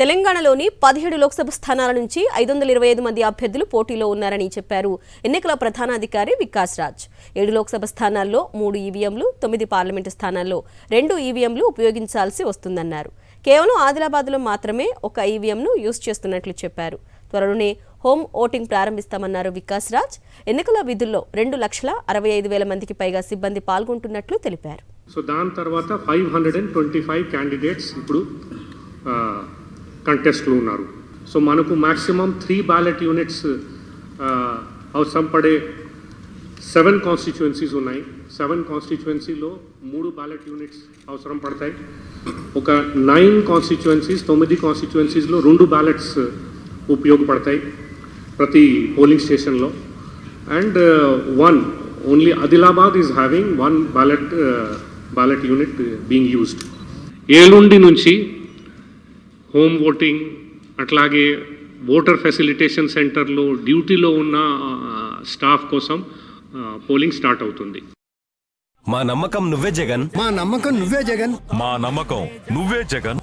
తెలంగాణలోని 17 లోక్సభ స్థానాల నుంచి 525 మంది అభ్యర్థులు పోటీలో ఉన్నారని చెప్పారు ఎన్నికల ప్రధానాధికారి వికాస్ రాజ్. 7 లోక్సభ స్థానాల్లో 3 ఈవీఎంలు, 9 పార్లమెంటు స్థానాల్లో 2 ఈవీఎంలు ఉపయోగించాల్సి వస్తుందన్నారు. కేవలం ఆదిలాబాద్లో మాత్రమే ఒక ఈవీఎంను యూజ్ చేస్తున్నట్లు చెప్పారు. త్వరలోనే హోమ్ ఓటింగ్ ప్రారంభిస్తామన్నారు వికాస్ రాజ్. ఎన్నికల విధుల్లో 2,65,000 మందికి పైగా సిబ్బంది పాల్గొంటున్నట్లు తెలిపారు. సో దాని తర్వాత 525 క్యాండిడేట్స్ ఇప్పుడు కంటెస్ట్లో ఉన్నారు. సో మనకు మ్యాక్సిమం 3 బ్యాలెట్ యూనిట్స్ అవసరం పడే 7 కాన్స్టిట్యుయెన్సీస్ ఉన్నాయి. 7 కాన్స్టిట్యుయెన్సీలో 3 బ్యాలెట్ యూనిట్స్ అవసరం పడతాయి. ఒక 9 కాన్స్టిట్యుయెన్సీస్ 9 కాన్స్టిట్యుయెన్సీస్లో 2 బ్యాలెట్స్ ఉపయోగపడతాయి ప్రతి పోలింగ్ స్టేషన్లో. And only Adilabad is having 1 ballot unit being used. ఏలుండి నుంచి హోమ్ ఓటింగ్ అట్లాగే ఓటర్ ఫెసిలిటేషన్ సెంటర్లో డ్యూటీలో ఉన్న స్టాఫ్ కోసం పోలింగ్ స్టార్ట్ అవుతుంది. మా నమ్మకం నువ్వే జగన్, మా నమ్మకం నువ్వే జగన్, మా నమ్మకం నువ్వే జగన్.